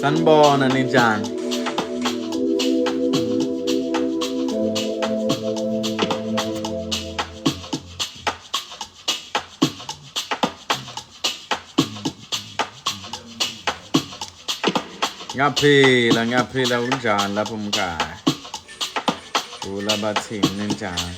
Sanibona ninjani? Ngiyaphila kunjani lapho mkhaya? Ula bathini ninjani?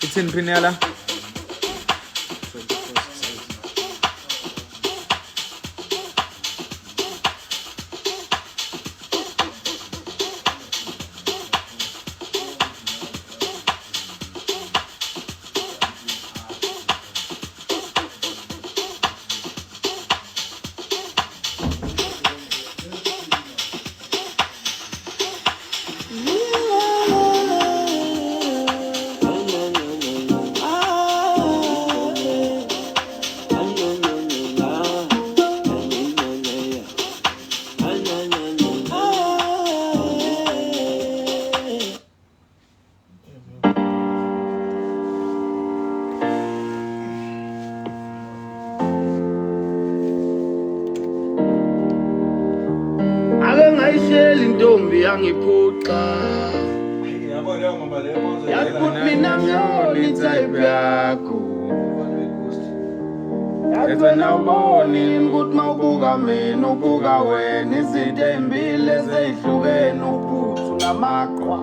Itsini Pinela? Intombi yangiphuqa yakut mina ngiyona type yakho yathi nawuboni ukuthi mawubuka mina ubuka wena izinto ezimbili ezihlukene uphuthu namaqhwa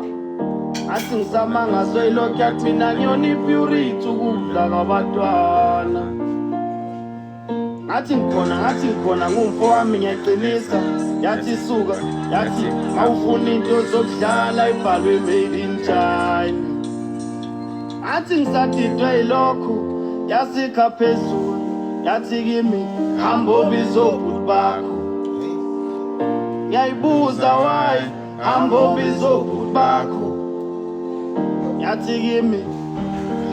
athi ngisama ngaso ilokhu yathi mina ngiyona ipurity ukudla kwabantwana ngathi ngikhona ngumfo wami ngiyaqinisa yathi suka yathi awufuna into zokudlala ibhalwe made in China athi ngisadidwe ilokhu yasikha phezulu yathi kimi hamba obizo ubhuti bakho ngiyayibuza why hamba obizo ubhuti bakho yathi kimi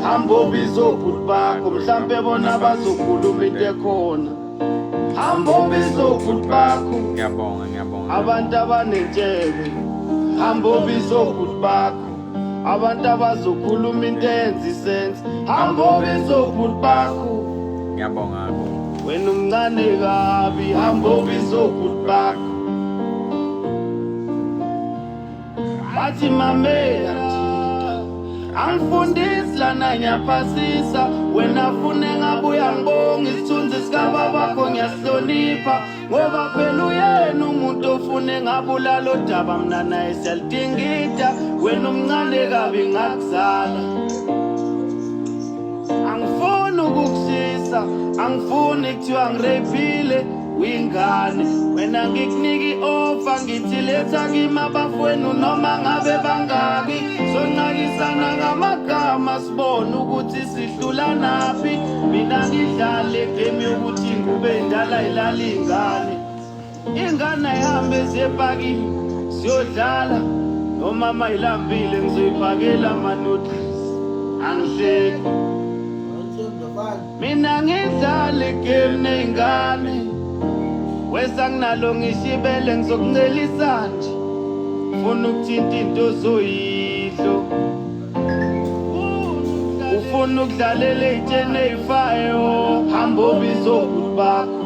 hamba obizo ubhuti bakho mhlambe bona bazokhuluma into ekhona hamba obizo ubhuti bakho Ngiyabonga abantu abanentshebe hamba obizo ubhuti bakho abantu abazokhuluma into eyenza isense hamba obizo ubhuti bakho ngiyabonga wena umncane kabi hamba obizo ubhuti bakho bathi mamela angifundisi lana ngiyaphasisa wena fune ngabuya ngibonga isithunzi sikaba bakho ngiyasihlonipha ngoba phela uyena umuntu ofune ngabulala odaba mina naye siyalidingida wena umncane kabi ngakuzala angifuni ukukushisa angifuni kuthiwa ngirepile uyingane wena ngikunika i-offer ngithi letha kimi abafowenu noma ngabe bangaki sonqakisana ngamagama sibone ukuthi sihlula naphi mina ngidlale game yokuthi ngube ndala ilala ingane ihambe ziyepakini siyodlala noma mayilambile ngizoyiphakela ama-noodles angihleki mina ngidlale game ney'ngane wesa nginalo ngishibele ngizokuncelisa nje ufuna ukuthinta into zoyidlo ufuna ukudlalela ey'tsheni ey'fayo hamba obizo ubhuti bakho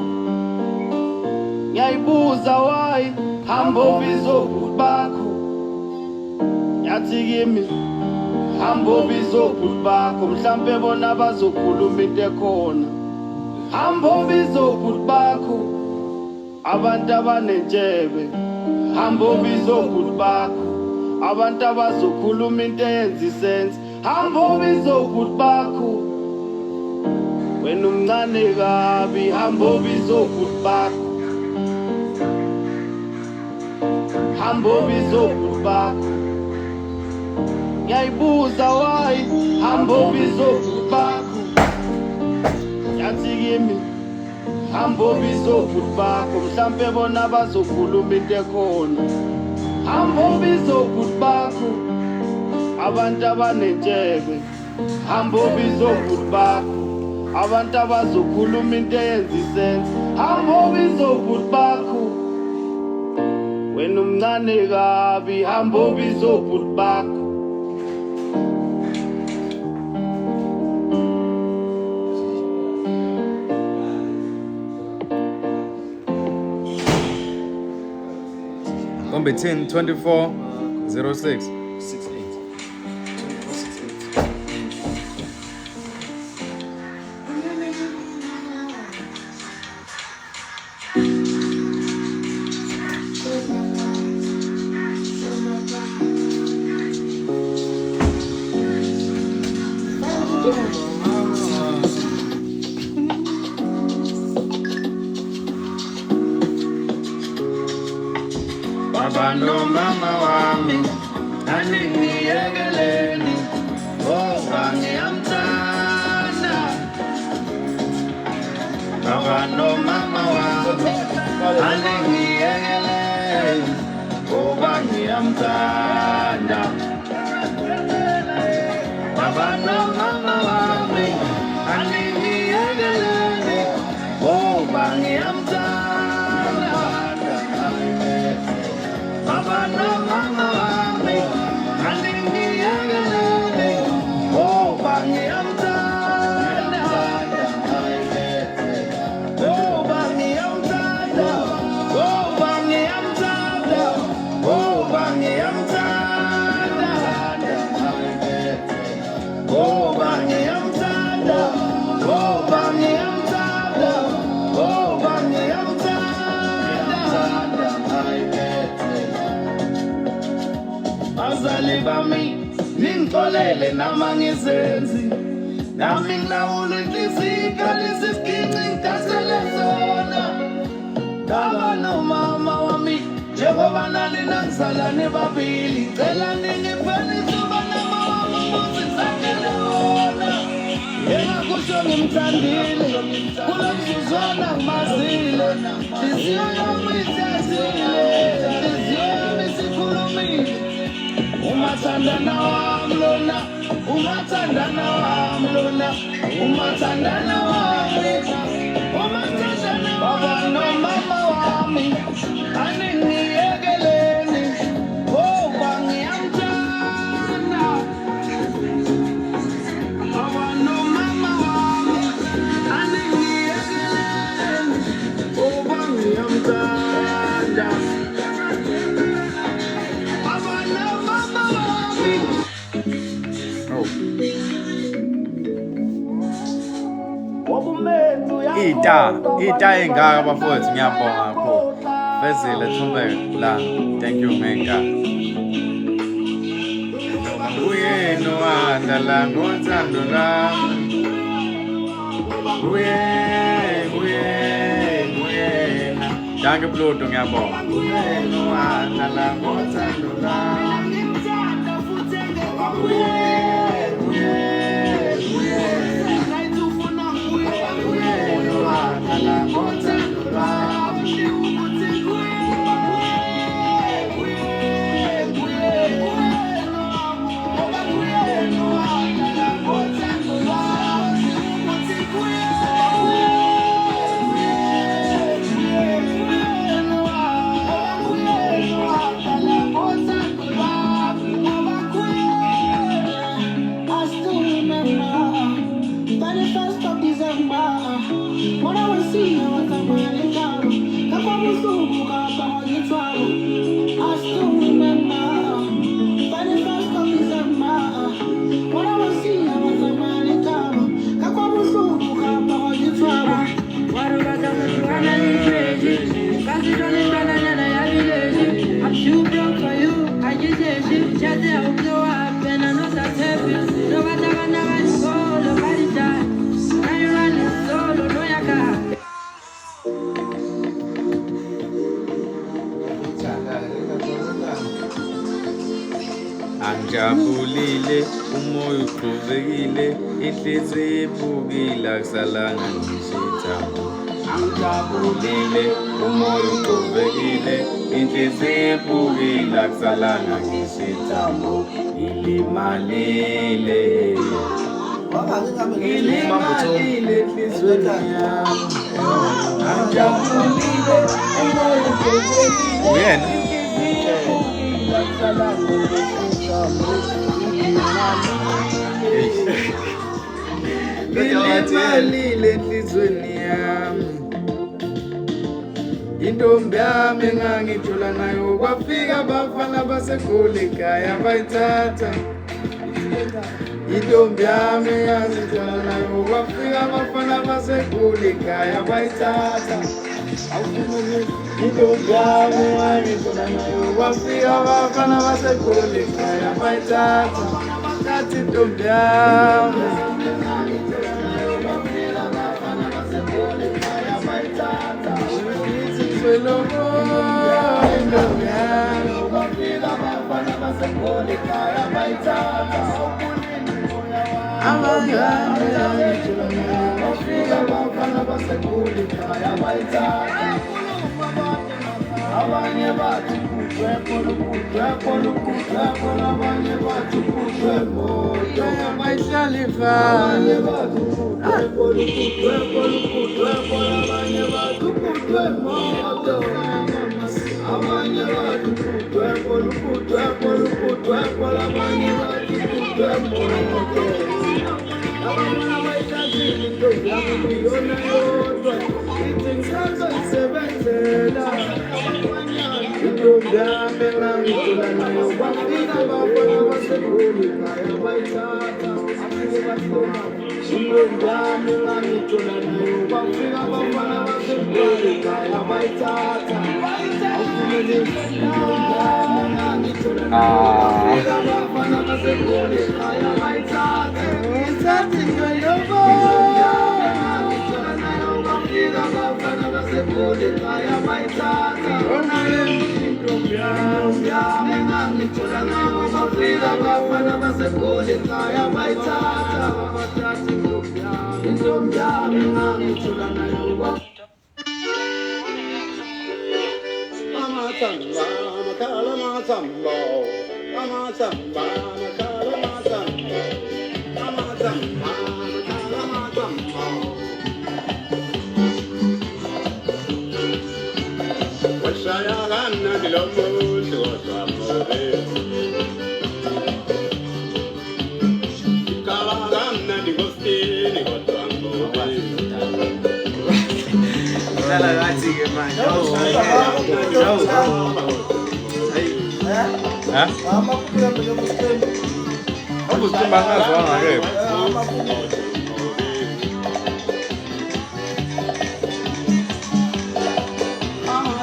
ngiyayibuza why hamba obizo ubhuti bakho yathi kimi hamba obizo ubhuti bakho mhlampe bona bazokhuluma into ekhona hamba obizo ubhuti bakho abantu abanentshebe hamba obizo ubhuti bakho abantu abazokhuluma into eyenza isense hamba obizo ubhuti bakho wena umncane kabi hamba ubizobhuti bakho hamba ubizobhuti bakho ngiyayibuza wayi hamba ubizobhuti bakho yathi kimi hamba ubizobhuti bakho mhlampe bona bazokhuluma into ekhona hamba ubizobhuti bakho abantu abanentshebe hamba ubizobhuti bakho abantu abazokhuluma into eyenza isense hamba ubizobhuti bakho wena umncane kabi hamba ubizobhuti bakho Gonna be 10-24-06. Baba no mama wami aningiyekeleni ngoba ngiyamthanda Baba no mama wami aningiyekeleni ngoba ngiyamthanda Baba no mama wami aningiyekeleni ngoba ngiyamthanda Baba no mama wami aningiyekeleni ngoba ngiyamthanda ngoba ngiyamthanda ngoba ngiyamthanda ngoba ngiyamthanda ngoba ngiyamthanda ngoba ngiyamthanda ngoba Bazali bami ningixolele nama ngizenzi nami ngilawula inhliziyo lesiginci ngidasele zona Baba no mama wami njengoba nani nangizalane babili ngicela ningiphe ithuba nama wami ngizisakele wona engakusho ngimthandile kulomzuzwana ngimazile inhliziyo yami ithezile inhliziyo yami isikhulumile umathandana wami lona umathandana wami lona umathandana wami umathandana Baba no mama wami aningiyekeleni ngoba ngiyamthanda Baba no mama wami aningiyekeleni ngoba ngiyamthanda Ita engaka bafowethu ngiyabonga kakhulu. Vezile Thumeka la. Thank you Menga. Uyeno adala ngothando lami. Uyena. Danke Pluto ngiyabonga. Uyeno adala ngothando lami. When I was seeing you umoya uqhubekile, inhliziyo iphukile, akusalanga ngisho ithambo. Angijabulile, umoya uqhubekile, inhliziyo iphukile, akusalanga ngisho ithambo. Ngilimalile, ngilimalile enhlizweni yami. Angijabulile, umoya uqhubekile, Uyena? ngilimalile enhlizweni yami. Intombi yami engangijula nayo, kwafika abafana baseGoli ekhaya bayithatha. Intombi yami engangijula nayo, kwafika abafana baseGoli ekhaya bayithatha. Intombi yami engangijula nayo, kwafika abafana baseGoli ekhaya bayithatha. Kathi intombi yami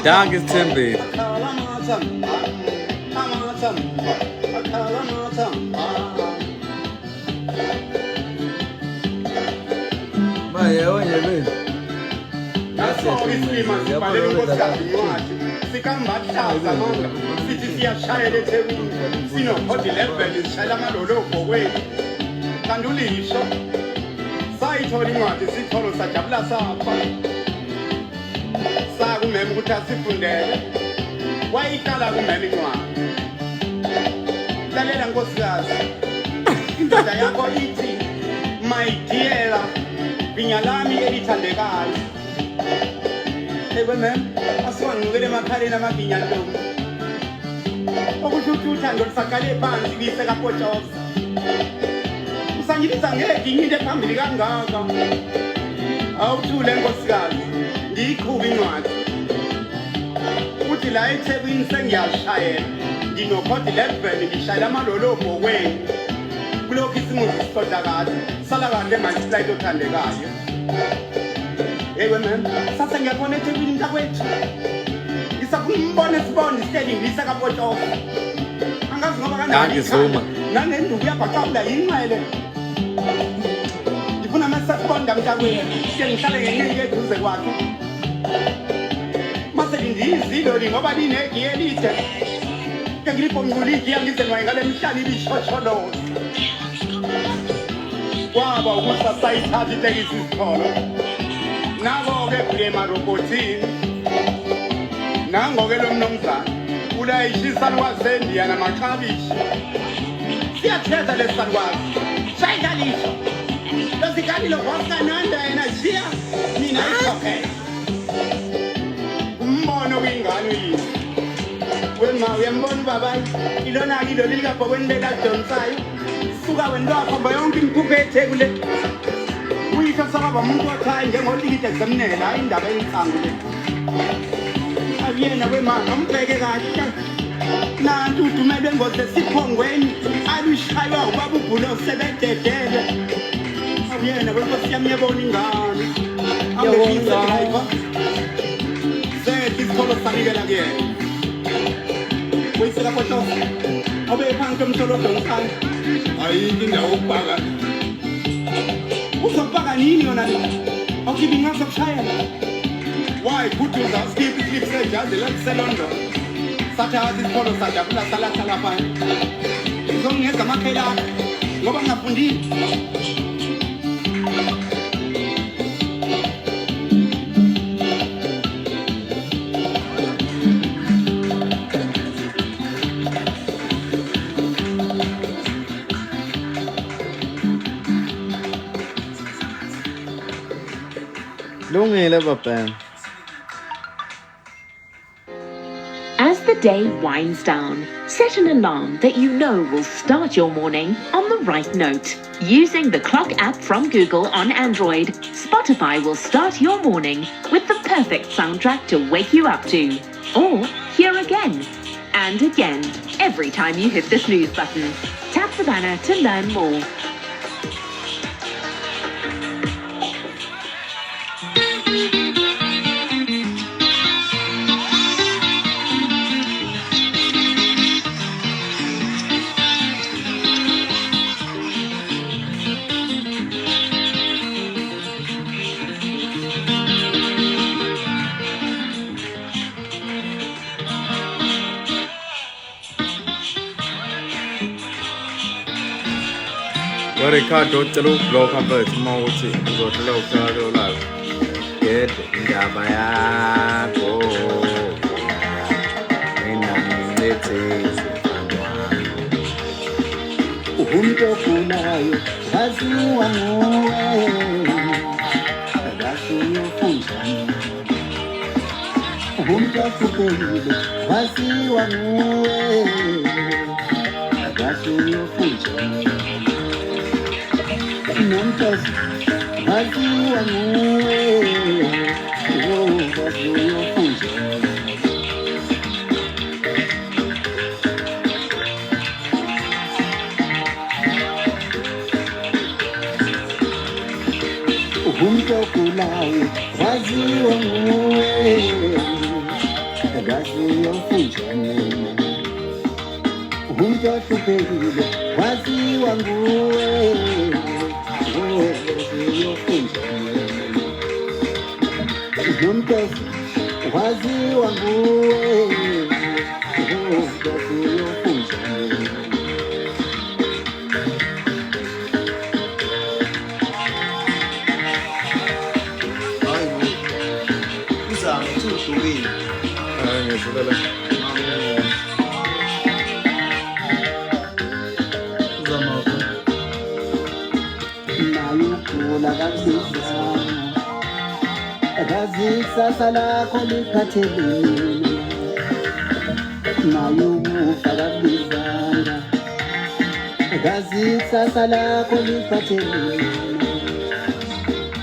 Danke Thembi. Sakumeme ukuthi asifundele wayiqala kumeme incwadi. Lalela nkosikazi, indoda yakho ithi my dear vinya lami elithandekayo. Meme asiwangcukele emakhaleni amavinya ntombi, okusho ukuthi uthando lusaqale phansi kuyise kaPotshoza. Usangibiza ngeginye into ephambili kangaka. Awuthule nkosikazi, ndiyiqhuba incwadi. Uthi la eThekwini sengiyashayela, nginokhodi 11 ngishayela amalolobho kwenu. Kulokhu isimuzi sisodakade, sala kahle manje flight othandekayo. Meme, sasa ngiyabona eThekwini mntakwethu. Ngisakumbona sibona isitedi ngiyisa kaPotshoza. Angazi ngoba kanjani Zuma. nangenduku yabhaqabula yinqele. Ngifuna masasibonda mntakwethu, ngihlale ngenqike eduze kwakhe. Mase ngiyizilo ngoba linegi elide. Ngilipho nguliki yangize ngale mhlanje ibishosholoza. kwaba ukuthi sayithatha itekisi isikholo nako-ke blema robotini nango-ke lo mnomzana ulayisha wazendiya namaklabishi siyathetha lesalukwazi shayidlalisho losikalilo wasananda yena jiya mina isokela umbono kwingane uyini wema uyambona ubabayi ilona-ke ilo likabhokweni lekadonsayo suka wena lwakhomba yonke imphuphethe kule uyisho sakaba umuntu othayi njengolikide kusemnela hayi indaba eyinsangu le abuyena wema ambheke kahle nanti udumelwe engozi esiphongweni alushaywa ubaba ubhulo sebededele abuyena kwenkosi yami yabona ingane ambekisedrayiva sethi isikholo sanikela kuyena uyisela kotosa obephansi komtholodonsayo ayikho indawo okubhaka uzokubhaka nini yona le awukhiphi inqaso kushayela why kuthi uzaskiphi islip sejazi lakuselondon sathatha isikholo sadabula salathala phaya izongeza amakhela ngoba ngingafundile Lungile bapem. As the day winds down, set an alarm that you know will start your morning on the right note. Using the Clock app from Google on Android, Spotify will start your morning with the perfect soundtrack to wake you up to. Or hear again and again every time you hit the snooze button. Tap the banner to learn more. Ricardo telo block up mawuthi uzothola ukuthola lawo yedwa indaba yakho enamlethe umuntu ogulayo waziwa nguwe akasuyo funjani umuntu ohlupekile waziwa nguwe akasuyo funjani Nantos, waziwa nguwe, waziwa funjani. Umuntu ogulayo, waziwa nguwe, waziwa funjani. Umuntu ohluphekile, waziwa nguwe. Juntos waziwa nguwe waziwa funjani hayi uzama uthukile hayi ngizolela uzama nayo kula kabisa Sasa lako likathelini nayo ufa kabizana sasa lako likathelini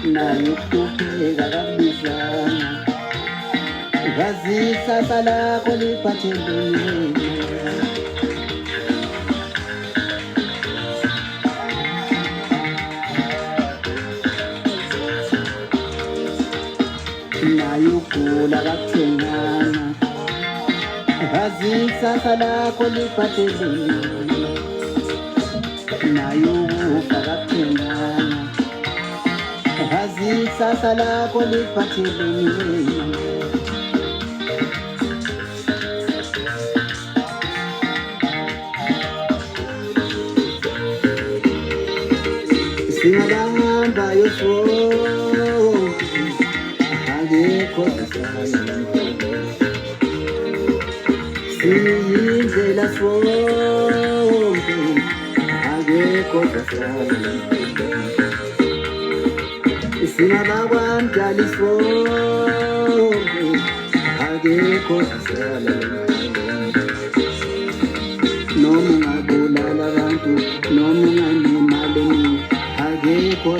nayo kupheka kabizana sasa lako likathelini nayukula kakuthengana sasa lakho liphathelini nayukufa kakuthengana sasa lakho liphathelini Singabahambayo sonke, akekho sisala. Siyindlela sonke, akekho sisala. SingabakwaMdali sonke, akekho sisala. Noma ungabulala abantu, noma unganemali eningi, akekho